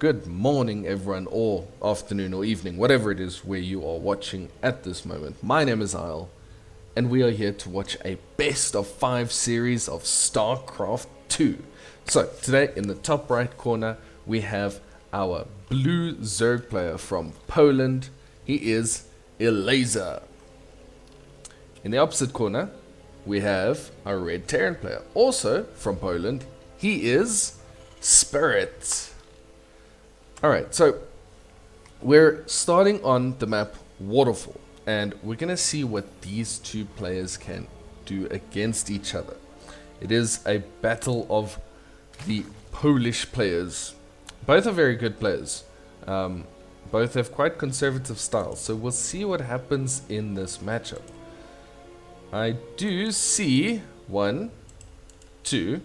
good morning everyone, or afternoon or evening, whatever it is where you are watching at this moment. My name is Isle, and we are here to watch a best of 5 series of StarCraft 2. So today in the top right corner we have our blue Zerg player from Poland. He is Elazer. In the opposite corner we have our red Terran player, also from Poland. He is Spirit. Alright, so we're starting on the map Waterfall, and we're going to see what these two players can do against each other. It is a battle of the Polish players. Both are very good players. Both have quite conservative styles, so we'll see what happens in this matchup. I do see 1, 2,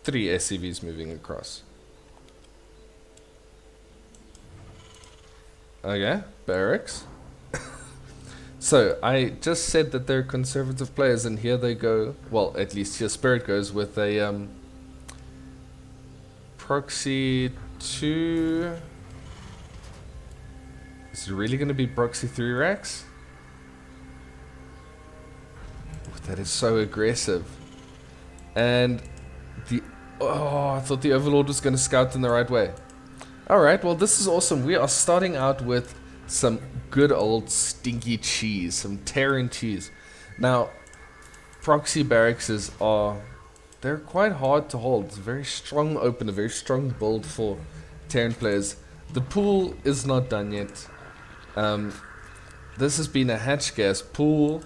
3 SCVs moving across. Okay, barracks. So I just said that they're conservative players, and here they go. Well, at least here Spirit goes with a proxy 2. Is it really going to be proxy 3 racks? Oh, that is so aggressive. And the I thought the Overlord was going to scout in the right way. Alright, well this is awesome. We are starting out with some good old stinky cheese, some Terran cheese. Now, proxy barracks they're quite hard to hold. It's a very strong opener, very strong build for Terran players. The pool is not done yet. This has been a hatch gas pool,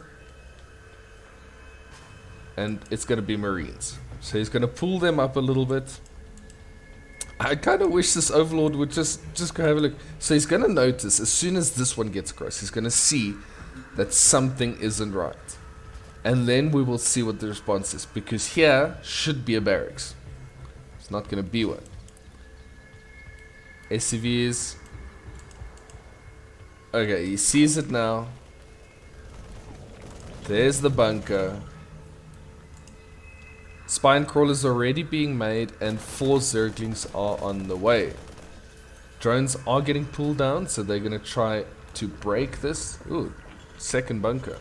and it's going to be Marines. So he's going to pull them up a little bit. I kind of wish this Overlord would just go have a look. So he's going to notice, as soon as this one gets across, he's going to see that something isn't right. And then we will see what the response is. Because here should be a barracks. It's not going to be one. SCVs. Okay, he sees it now. There's the bunker. Spine crawlers already being made, and 4 Zerglings are on the way. Drones are getting pulled down, so they're going to try to break this. Ooh, second bunker.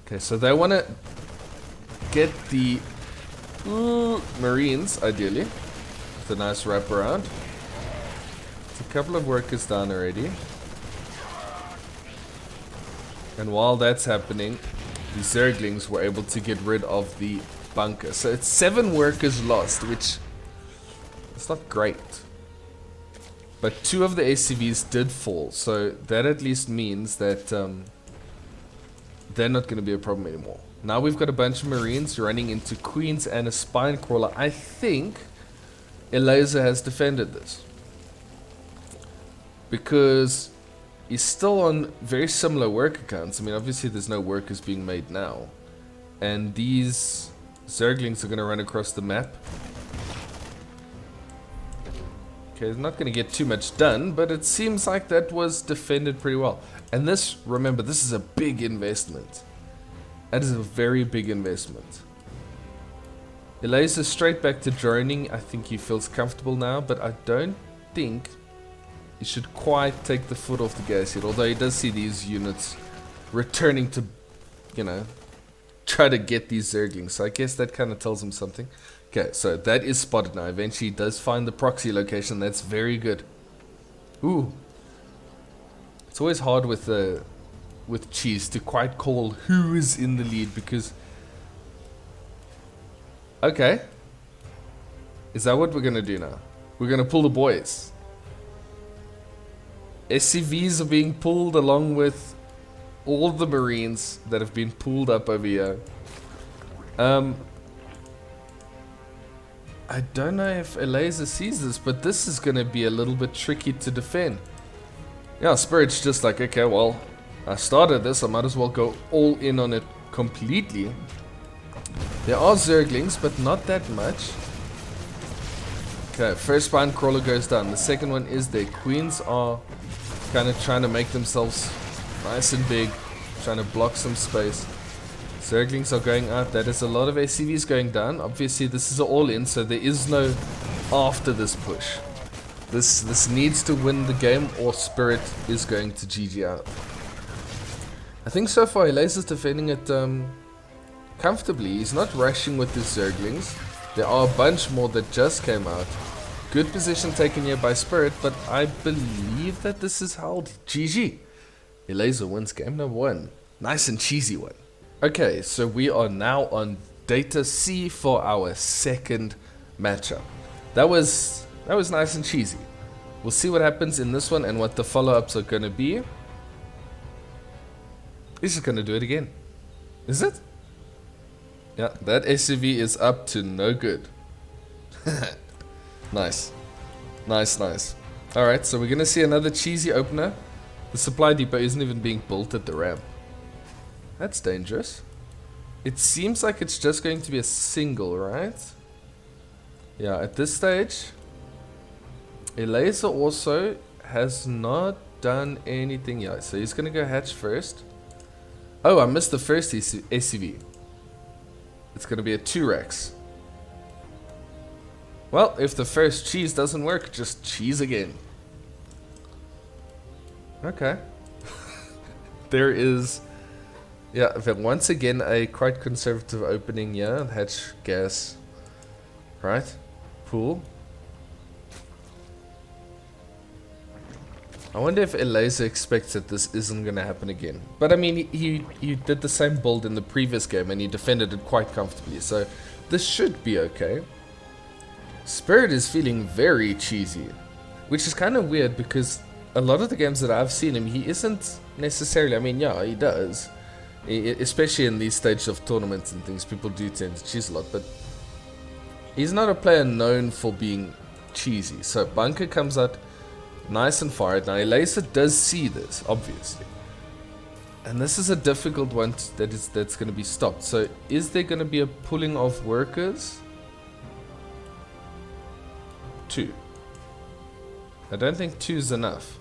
Okay, so they want to get the Marines, ideally, with a nice wraparound. It's a couple of workers down already. And while that's happening, the Zerglings were able to get rid of the bunker. So it's 7 workers lost, which is not great. But 2 of the SCVs did fall, so that at least means that they're not going to be a problem anymore. Now we've got a bunch of Marines running into Queens and a Spine Crawler. I think Elazer has defended this, because he's still on very similar work accounts. I mean, obviously there's no workers being made now. And these Zerglings are going to run across the map. Okay, they're not going to get too much done, but it seems like that was defended pretty well. And this, remember, this is a big investment. That is a very big investment. Elazer straight back to droning. I think he feels comfortable now, but I don't think he should quite take the foot off the gas yet, although he does see these units returning to, you know, try to get these Zerglings. So I guess that kind of tells him something. Okay, so that is spotted now. Eventually he does find the proxy location. That's very good. Ooh. It's always hard with cheese to quite call who is in the lead, because... Okay. Is that what we're going to do now? We're going to pull the boys. SCVs are being pulled along with all the Marines that have been pulled up over here. I don't know if Elazer sees this, but this is going to be a little bit tricky to defend. Yeah, Spirit's just like, okay, well, I started this, I might as well go all in on it completely. There are Zerglings, but not that much. Okay, first Spine Crawler goes down. The second one is there. Queens are kind of trying to make themselves nice and big, trying to block some space. Zerglings are going out. That is a lot of SCVs going down. Obviously, this is all in, so there is no after this push. This needs to win the game, or Spirit is going to GG out. I think so far Elazer's defending it comfortably. He's not rushing with his Zerglings. There are a bunch more that just came out. Good position taken here by Spirit, but I believe that this is held. GG. Elazer wins game number 1. Nice and cheesy one. Okay, so we are now on Data C for our second matchup. That was nice and cheesy. We'll see what happens in this one and what the follow-ups are going to be. He's just going to do it again. Is it? Yeah, that SUV is up to no good. Nice. Nice. Alright, so we're going to see another cheesy opener. The supply depot isn't even being built at the ramp. That's dangerous. It seems like it's just going to be a single, right? Yeah, at this stage, Elazer also has not done anything yet. So he's going to go hatch first. Oh, I missed the first SCV. It's going to be a 2-Rex. Well, if the first cheese doesn't work, just cheese again. Okay. There is, yeah, once again a quite conservative opening here. Hatch gas. Right? Pool. I wonder if Elazer expects that this isn't going to happen again. But I mean, he did the same build in the previous game and he defended it quite comfortably. So this should be okay. Spirit is feeling very cheesy, which is kind of weird because a lot of the games that I've seen him, he isn't necessarily, I mean, yeah, he does. Especially in these stages of tournaments and things, people do tend to cheese a lot, but he's not a player known for being cheesy. So Bunker comes out nice and far. Now Elazer does see this, obviously. And this is a difficult one that's going to be stopped. So is there going to be a pulling of workers? 2. I don't think 2 is enough.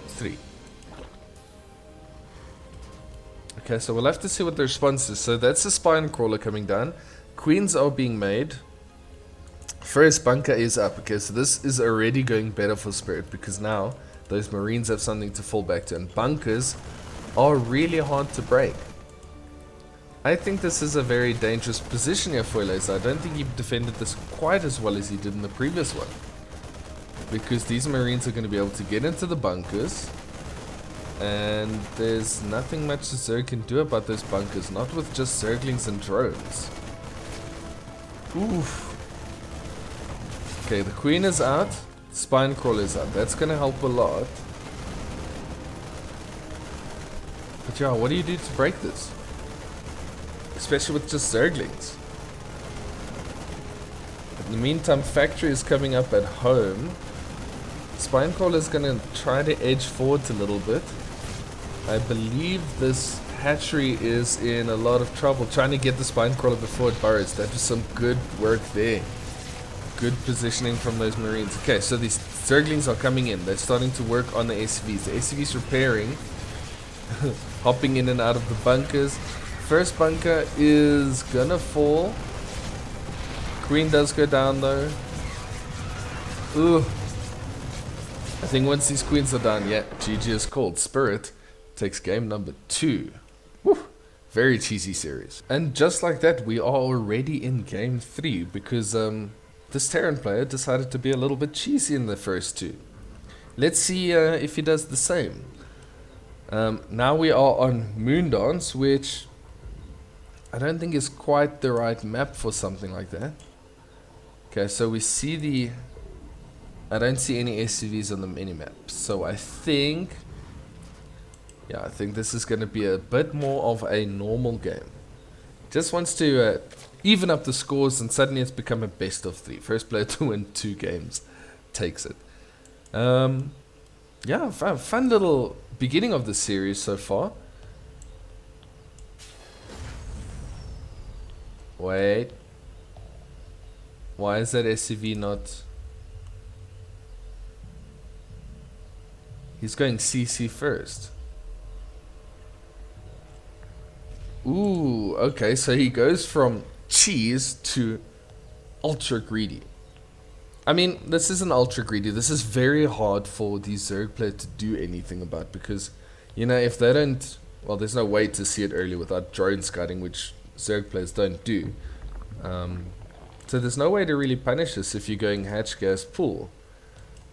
3. Okay, so we'll have to see what the response is. So that's the spine crawler coming down. Queens are being made. First bunker is up. Okay, so this is already going better for Spirit because now those marines have something to fall back to. And bunkers are really hard to break. I think this is a very dangerous position here for Elazer. I don't think he defended this quite as well as he did in the previous one. Because these marines are going to be able to get into the bunkers. And there's nothing much the Zerg can do about those bunkers. Not with just Zerglings and drones. Oof. Okay, the queen is out. Spine crawler is out. That's going to help a lot. But yeah, what do you do to break this? Especially with just Zerglings. In the meantime, factory is coming up at home. Spinecrawler is going to try to edge forward a little bit. I believe this hatchery is in a lot of trouble trying to get the Spinecrawler before it burrows. That was some good work there. Good positioning from those marines. Okay, so these Zerglings are coming in. They're starting to work on the SCVs. The SCVs repairing. Hopping in and out of the bunkers. First bunker is gonna fall. Queen does go down though. Ooh. I think once these queens are down, yeah, GG is called. Spirit takes game number 2. Woo. Very cheesy series. And just like that, we are already in game 3 because this Terran player decided to be a little bit cheesy in the first 2. Let's see if he does the same. Now we are on Moondance, which I don't think is quite the right map for something like that. Okay, so we see the... I don't see any SCVs on the minimap. So I think... yeah, I think this is going to be a bit more of a normal game. Just wants to even up the scores and suddenly it's become a best of 3. First player to win 2 games takes it. Yeah, fun little beginning of the series so far. Wait. Why is that SCV not... He's going CC first. Ooh, okay, so he goes from cheese to ultra greedy. I mean, this isn't ultra greedy. This is very hard for the Zerg player to do anything about because, you know, if they don't, well, there's no way to see it early without drone scouting, which Zerg players don't do. So there's no way to really punish this if you're going hatch gas pool.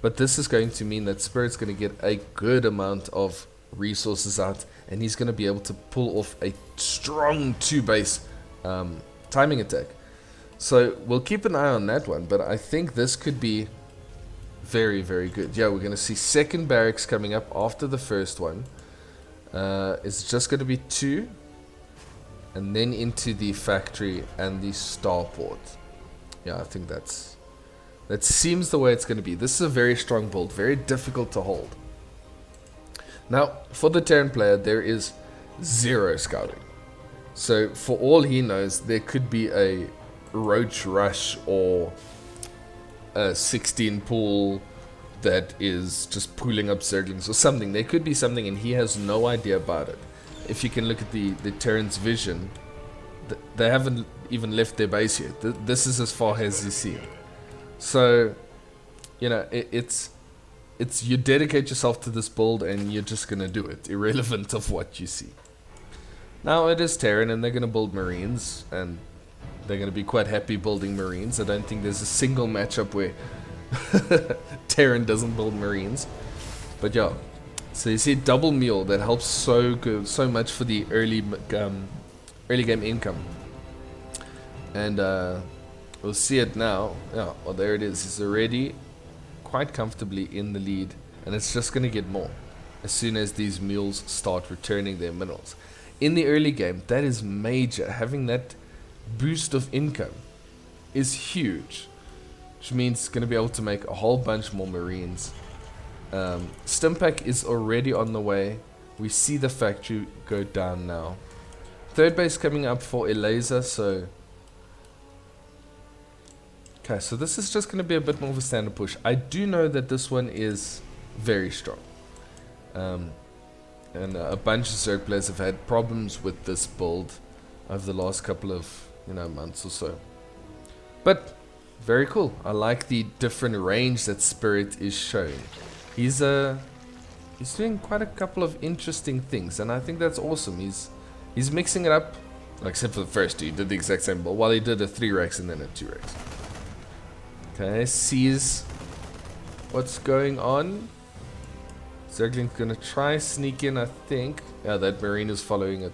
But this is going to mean that Spirit's going to get a good amount of resources out, and he's going to be able to pull off a strong 2-base timing attack. So we'll keep an eye on that one, but I think this could be very, very good. Yeah, we're going to see second barracks coming up after the first one. It's just going to be 2, and then into the factory and the starport. Yeah, I think that seems the way it's going to be. This is a very strong build, very difficult to hold. Now, for the Terran player, there is 0 scouting. So, for all he knows, there could be a roach rush or a 16 pool that is just pooling up Zerglings or something. There could be something and he has no idea about it. If you can look at the Terran's vision, they haven't even left their base yet. This is as far as you see. So, you know, it's you dedicate yourself to this build and you're just going to do it, irrelevant of what you see. Now, it is Terran and they're going to build Marines, and they're going to be quite happy building Marines. I don't think there's a single matchup where Terran doesn't build Marines. But yeah, so you see double mule, that helps so much for the early game income. And we'll see it now. Yeah, well, there it is. He's already quite comfortably in the lead, and it's just going to get more as soon as these mules start returning their minerals. In the early game, that is major. Having that boost of income is huge, which means it's going to be able to make a whole bunch more Marines. Stimpack is already on the way. We see the factory go down now. Third base coming up for Elazer, so... Okay, so this is just going to be a bit more of a standard push. I do know that this one is very strong. And a bunch of Zerg players have had problems with this build over the last couple of, months or so. But, very cool. I like the different range that Spirit is showing. He's doing quite a couple of interesting things, and I think that's awesome. He's mixing it up, except for the first two. He did the exact same build. Well, he did a 3-rex and then a 2-rex. Okay, sees what's going on. Zergling's gonna try sneak in, I think. Yeah, that Marine is following it.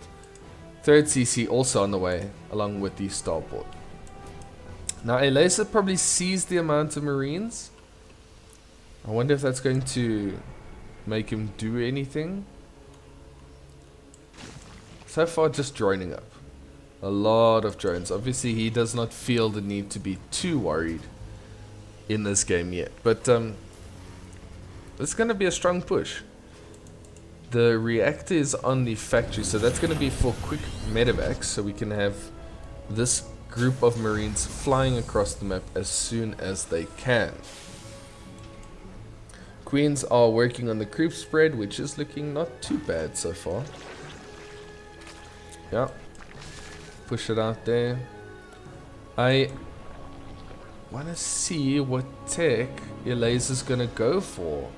Third CC also on the way, along with the starport. Now, Elazer probably sees the amount of Marines. I wonder if that's going to make him do anything. So far, just droning up. A lot of drones. Obviously, he does not feel the need to be too worried in this game yet. But, it's going to be a strong push. The reactor is on the factory, so that's going to be for quick medevacs, so we can have this group of Marines flying across the map as soon as they can. Queens are working on the creep spread, which is looking not too bad so far. Yeah. Push it out there. I want to see what tech Elazer's going to go for.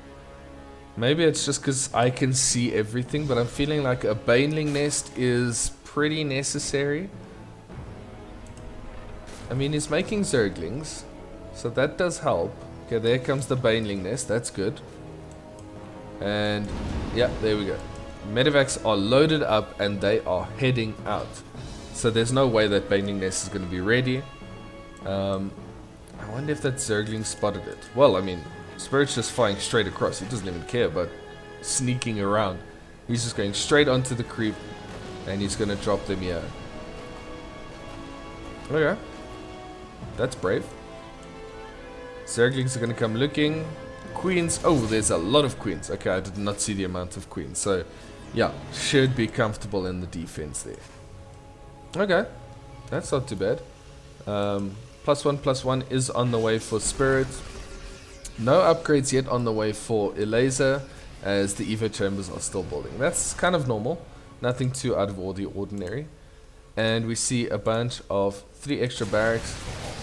Maybe it's just because I can see everything, but I'm feeling like a baneling nest is pretty necessary. I mean, he's making Zerglings, so that does help. Okay, there comes the baneling nest. That's good. And, yeah, there we go. Medevacs are loaded up and they are heading out. So there's no way that baneling nest is going to be ready. I wonder if that Zergling spotted it. Well, I mean... Spirit's just flying straight across. He doesn't even care about sneaking around. He's just going straight onto the creep, and he's going to drop them here. Okay. That's brave. Zerglings are going to come looking. Queens. Oh, there's a lot of queens. Okay, I did not see the amount of queens. So, yeah, should be comfortable in the defense there. Okay. That's not too bad. +1/+1 is on the way for Spirit. No upgrades yet on the way for Elazer, as the Evo chambers are still building. That's kind of normal. Nothing too out of the ordinary. And we see a bunch of 3 extra barracks.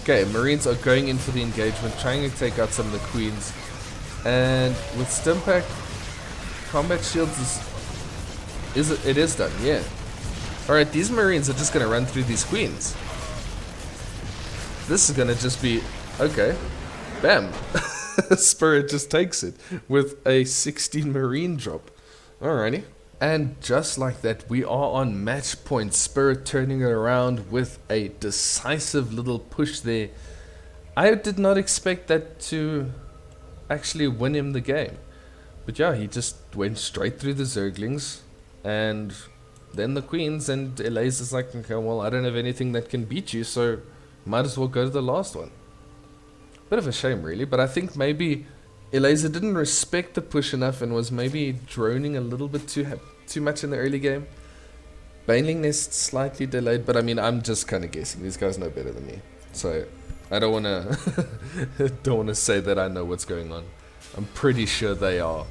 Okay, Marines are going in for the engagement, trying to take out some of the queens. And with Stimpack, combat shields it is done, yeah. Alright, these Marines are just gonna run through these queens. This is gonna just be, okay, bam. Spirit just takes it with a 16 Marine drop. Alrighty. And just like that, we are on match point. Spirit turning it around with a decisive little push there. I did not expect that to actually win him the game. But yeah, he just went straight through the Zerglings. And then the Queens, and Elazer's like, okay, well, I don't have anything that can beat you, so might as well go to the last one. Bit of a shame, really, but I think maybe Elazer didn't respect the push enough and was maybe droning a little bit too much in the early game. Baneling Nest slightly delayed, but I mean, I'm just kind of guessing. These guys know better than me, so I don't want to say that I know what's going on. I'm pretty sure they are.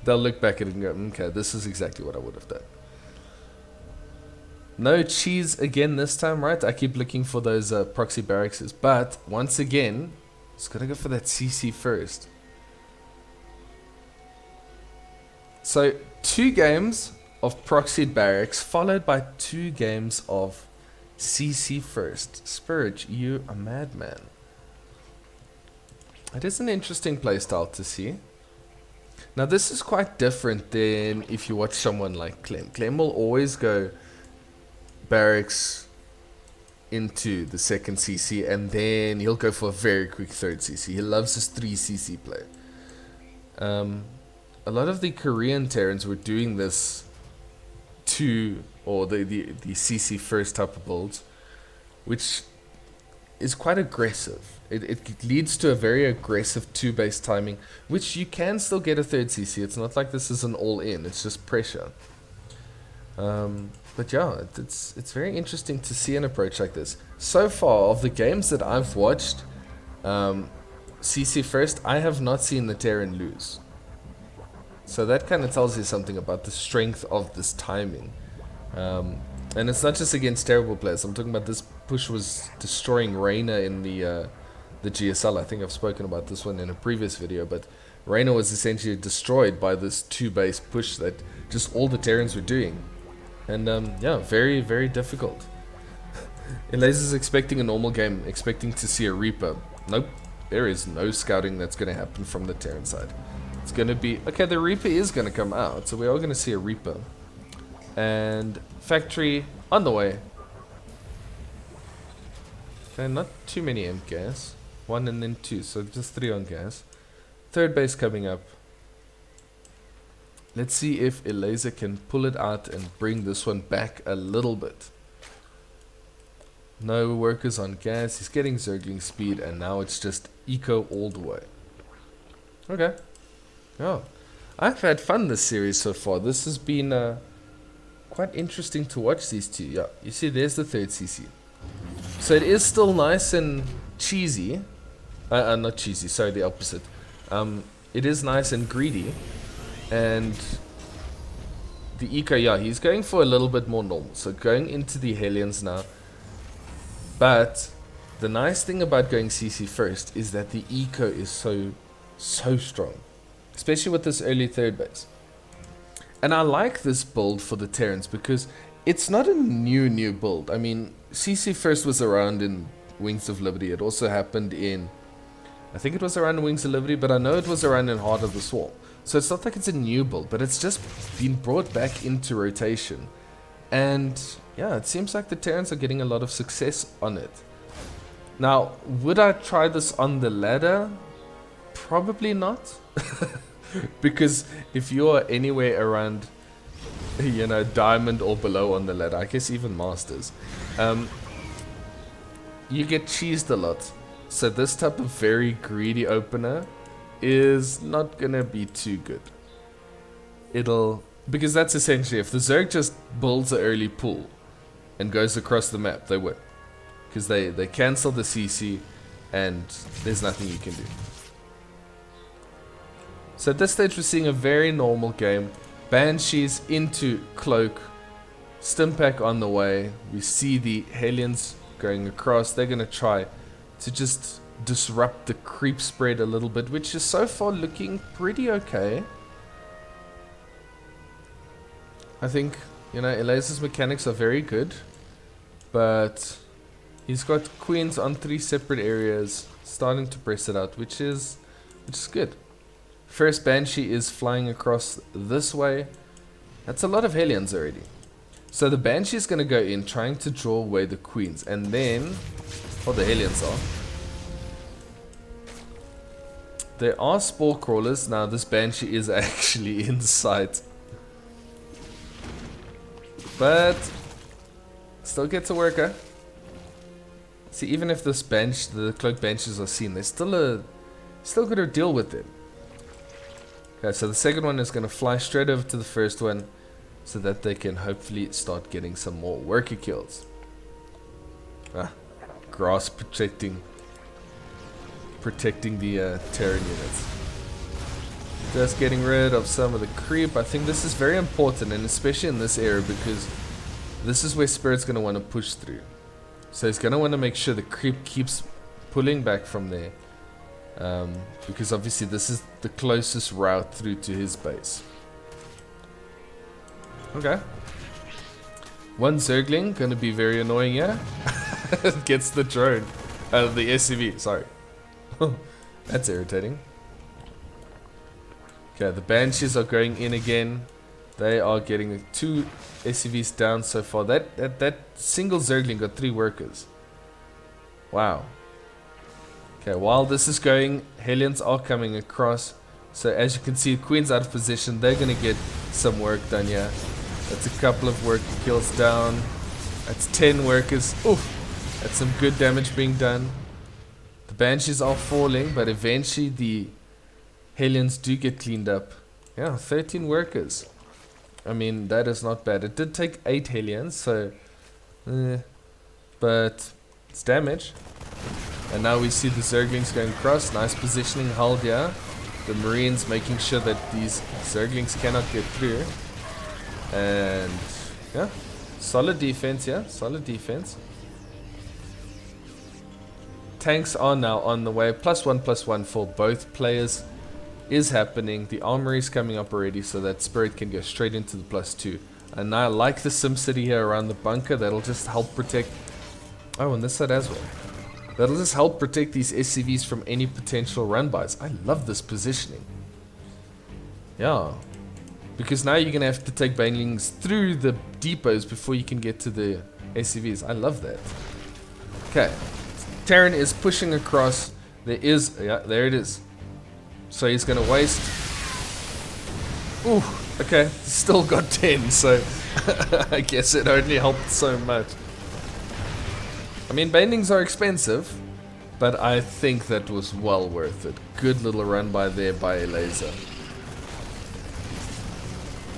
They'll look back at it and go, okay, this is exactly what I would have done. No cheese again this time, right? I keep looking for those proxy barracks, but once again, just gotta go for that CC first. So 2 games of proxied barracks followed by 2 games of CC first. Spirit, you a madman. It is an interesting playstyle to see. Now this is quite different than if you watch someone like Clem. Clem will always go barracks into the second CC and then he'll go for a very quick third CC. He loves his 3 CC play. A lot of the Korean Terrans were doing this or the CC first type of builds, which is quite aggressive. It leads to a very aggressive 2-base timing, which you can still get a third CC. It's not like this is an all-in, it's just pressure. But yeah, it's very interesting to see an approach like this. So far, of the games that I've watched, CC first, I have not seen the Terran lose. So that kind of tells you something about the strength of this timing. And it's not just against terrible players. I'm talking about this push was destroying Reina in the GSL. I think I've spoken about this one in a previous video, but Reina was essentially destroyed by this 2-base push that just all the Terrans were doing. And yeah, very, very difficult. Elazer's expecting a normal game, expecting to see a Reaper. Nope, there is no scouting that's going to happen from the Terran side. It's going to be, okay, the Reaper is going to come out, so we are going to see a Reaper. And factory on the way. Okay, not too many imp gas. 1 and then 2, so just 3 on gas. Third base coming up. Let's see if Elazer can pull it out and bring this one back a little bit. No workers on gas. He's getting Zergling speed, and now it's just eco all the way. Okay. Oh, I've had fun this series so far. This has been quite interesting to watch these two. Yeah, you see, there's the third CC. So it is still nice and cheesy. Not cheesy. Sorry, the opposite. It is nice and greedy. And the eco, yeah, he's going for a little bit more normal. So going into the Hellions now. But the nice thing about going CC first is that the eco is so strong. Especially with this early third base. And I like this build for the Terrans because it's not a new build. I mean, CC first was around in Wings of Liberty. It also happened in, I think it was around in Wings of Liberty, but I know it was around in Heart of the Swarm. So it's not like it's a new build, but it's just been brought back into rotation. And yeah, it seems like the Terrans are getting a lot of success on it. Now, would I try this on the ladder? Probably not. Because if you're anywhere around, you know, diamond or below on the ladder, I guess even masters, you get cheesed a lot. So this type of very greedy opener is not gonna be too good. Because that's essentially, if the Zerg just builds an early pool and goes across the map, they win. Because they cancel the CC and there's nothing you can do. So at this stage we're seeing a very normal game. Banshees into Cloak. Stimpack on the way. We see the Hellions going across. They're going to try to just disrupt the creep spread a little bit, which is so far looking pretty okay. I think, you know, Elazer's mechanics are very good, but he's got queens on 3 separate areas, starting to press it out, which is good. First Banshee is flying across this way. That's a lot of Hellions already. So the Banshee is going to go in, trying to draw away the queens, and then, oh, the Hellions are. There are spore crawlers. Now this Banshee is actually in sight, but still gets a worker. See, even if this the cloak banshees are seen, they're still got to deal with it. Okay, so the second one is going to fly straight over to the first one, so that they can hopefully start getting some more worker kills. Grass protecting the Terran units. Just getting rid of some of the creep. I think this is very important, and especially in this area, because this is where Spirit's going to want to push through. So he's going to want to make sure the creep keeps pulling back from there, because obviously this is the closest route through to his base. Okay. One Zergling, going to be very annoying here. Gets the drone. The SCV, sorry. That's irritating. Okay, the Banshees are going in again. They are getting 2 SCVs down so far. That single Zergling got 3 workers. Wow. Okay, while this is going, Hellions are coming across. So as you can see, Queen's out of position. They're going to get some work done here. That's a couple of worker kills down. That's 10 workers. Oof. That's some good damage being done. The Banshees are falling, but eventually the Hellions do get cleaned up. Yeah, 13 workers. I mean, that is not bad. It did take 8 Hellions, so... but it's damage. And now we see the Zerglings going across. Nice positioning held here. The Marines making sure that these Zerglings cannot get through. And yeah, solid defense, yeah, solid defense. Tanks are now on the way. +1/+1 for both players is happening. The armory is coming up already, so that Spirit can go straight into the +2. And I like the SimCity here around the bunker. That'll just help protect. Oh, and this side as well. That'll just help protect these SCVs from any potential run-bys. I love this positioning. Yeah. Because now you're going to have to take banelings through the depots before you can get to the SCVs. I love that. Okay. Terran is pushing across. There it is. So he's going to waste. Ooh, okay. Still got 10, so I guess it only helped so much. I mean, banelings are expensive, but I think that was well worth it. Good little run by there by Elazer.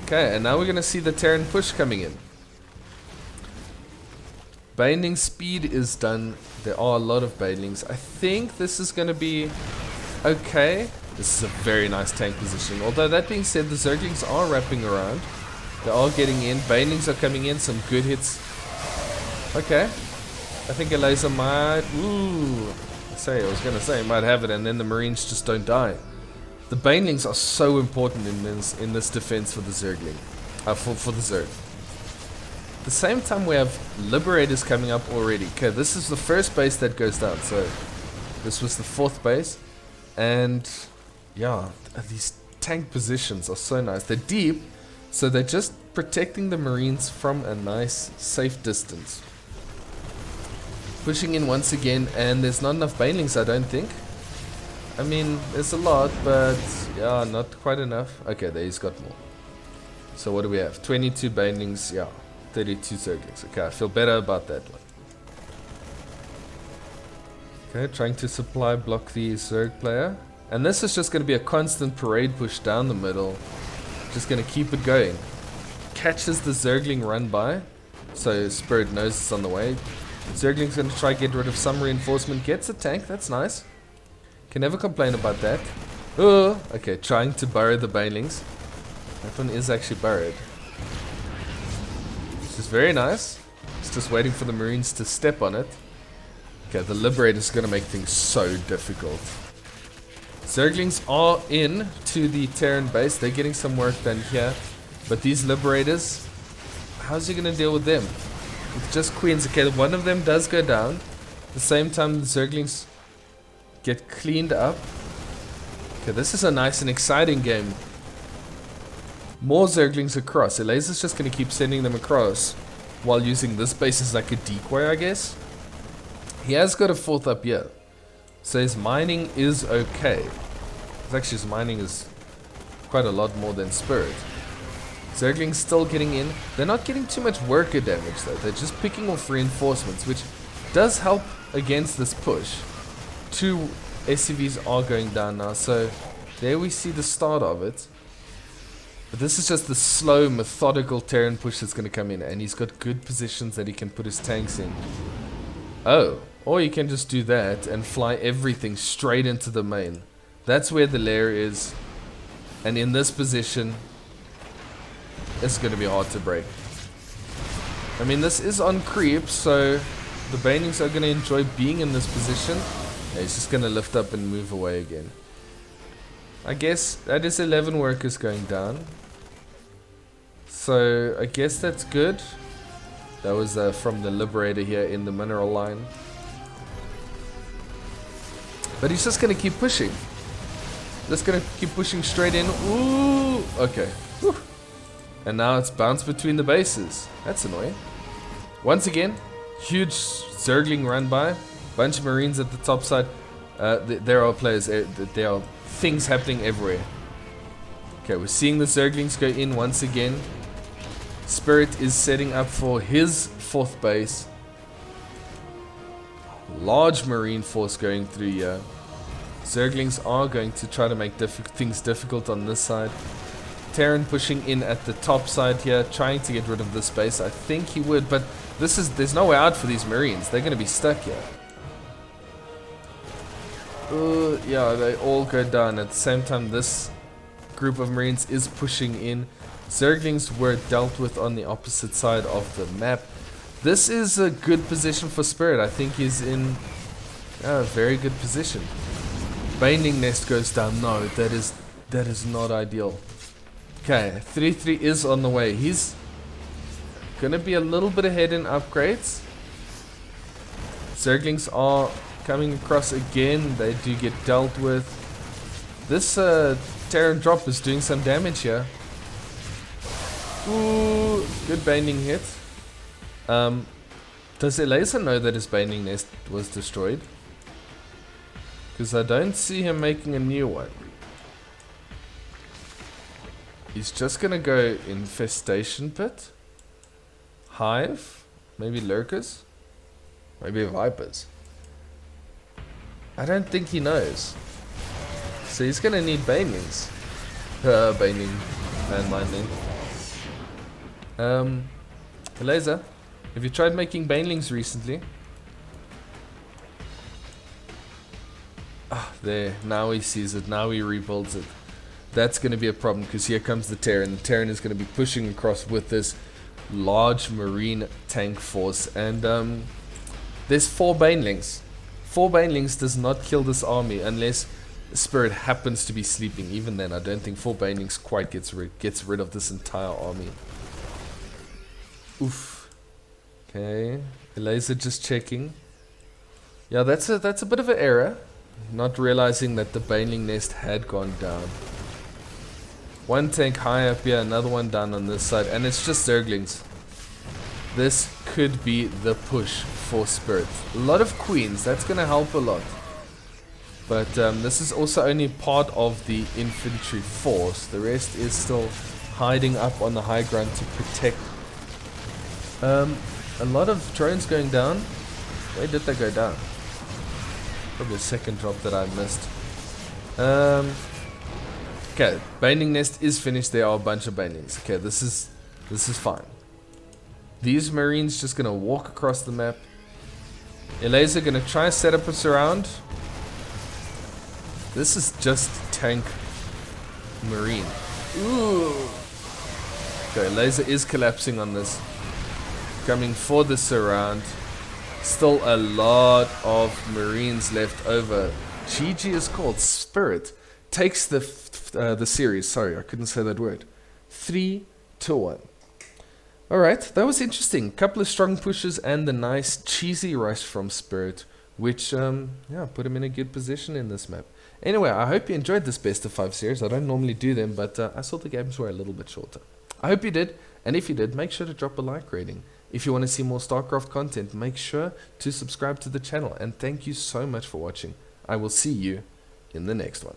Okay, and now we're going to see the Terran push coming in. Binding speed is done. There are a lot of banelings. I think this is going to be okay. This is a very nice tank positioning. Although that being said, the Zerglings are wrapping around. They are getting in. Banelings are coming in. Some good hits. Okay. I think Elazer might... Ooh. I was going to say, might have it, and then the Marines just don't die. The banelings are so important in this defense for the Zergling. For the Zerg. At the same time, we have Liberators coming up already. Okay, this is the first base that goes down. So, this was the 4th base. And, yeah, these tank positions are so nice. They're deep, so they're just protecting the Marines from a nice, safe distance. Pushing in once again, and there's not enough banelings, I don't think. I mean, there's a lot, but yeah, not quite enough. Okay, there he's got more. So what do we have? 22 banelings, yeah, 32 Zerglings. Okay, I feel better about that one. Okay, trying to supply block the Zerg player. And this is just going to be a constant parade push down the middle. Just going to keep it going. Catches the Zergling run by, so Spirit knows it's on the way. Zergling's going to try to get rid of some reinforcement. Gets a tank, that's nice. Can never complain about that. Oh, okay, trying to burrow the banelings. That one is actually burrowed. which is very nice. It's just waiting for the Marines to step on it. Okay, the Liberator's gonna make things so difficult. Zerglings are in to the Terran base. They're getting some work done here. But these Liberators, how's he gonna deal with them? With just Queens. Okay, one of them does go down. At the same time, the Zerglings get cleaned up. Okay, this is a nice and exciting game. More Zerglings across. Elazer's just gonna keep sending them across while using this base as like a decoy, I guess. He has got a 4th up here. So his mining is okay. Actually, his mining is quite a lot more than Spirit. Zerglings still getting in. They're not getting too much worker damage though. They're just picking off reinforcements, which does help against this push. 2 SCVs are going down now, so there we see the start of it. But this is just the slow, methodical Terran push that's going to come in, and he's got good positions that he can put his tanks in. Oh, or you can just do that and fly everything straight into the main. That's where the lair is, and in this position, it's going to be hard to break. I mean, this is on creep, so the Banelings are going to enjoy being in this position. Yeah, he's just going to lift up and move away again. I guess that is 11 workers going down. So I guess that's good. That was from the Liberator here in the mineral line. But he's just going to keep pushing. Just going to keep pushing straight in. Ooh, okay. Whew. And now it's bounced between the bases. That's annoying. Once again, huge Zergling run by. Bunch of Marines at the top side. There are players. There are things happening everywhere. Okay, we're seeing the Zerglings go in once again. Spirit is setting up for his 4th base. Large Marine force going through here. Zerglings are going to try to make things difficult on this side. Terran pushing in at the top side here, trying to get rid of this base. I think he would, but there's no way out for these Marines. They're going to be stuck here. Yeah, they all go down. At the same time, this group of Marines is pushing in. Zerglings were dealt with on the opposite side of the map. This is a good position for Spirit. I think he's in a very good position. Baneling Nest goes down. No, that is not ideal. Okay, 3-3 is on the way. He's gonna be a little bit ahead in upgrades. Zerglings are coming across again. They do get dealt with. This Terran drop is doing some damage here. Ooh, good Baneling hit. Does Elazer know that his Baneling Nest was destroyed? Because I don't see him making a new one. He's just gonna go Infestation Pit, Hive, maybe Lurkers, maybe Vipers. I don't think he knows. So he's gonna need Banelings. Baneling and Mindling. Elazer, have you tried making Banelings recently? Ah, there. Now he sees it. Now he rebuilds it. That's going to be a problem because here comes the Terran. The Terran is going to be pushing across with this large Marine tank force. And there's 4 Banelings. 4 Banelings does not kill this army unless Spirit happens to be sleeping. Even then, I don't think 4 Banelings quite gets rid of this entire army. Oof. Okay. Elazer just checking. Yeah, that's a bit of an error. Not realizing that the Baneling Nest had gone down. One tank high up here, another one down on this side, and it's just Zerglings. This could be the push for Spirit. A lot of Queens, that's going to help a lot. But this is also only part of the infantry force. The rest is still hiding up on the high ground to protect. A lot of drones going down. Where did they go down? Probably a second drop that I missed. Okay, Baneling Nest is finished. There are a bunch of Banelings. Okay, this is fine. These Marines just gonna walk across the map. Elazer gonna try to set up a surround. This is just tank Marine. Ooh. Okay, Elazer is collapsing on this. coming for the surround. Still a lot of Marines left over. GG is called. Spirit takes the series. Sorry, I couldn't say that word. 3-1. Alright, that was interesting. Couple of strong pushes and the nice cheesy rush from Spirit, which put him in a good position in this map. Anyway, I hope you enjoyed this best of 5 series. I don't normally do them, but I saw the games were a little bit shorter. I hope you did, and if you did, make sure to drop a like rating. If you want to see more StarCraft content, make sure to subscribe to the channel, and thank you so much for watching. I will see you in the next one.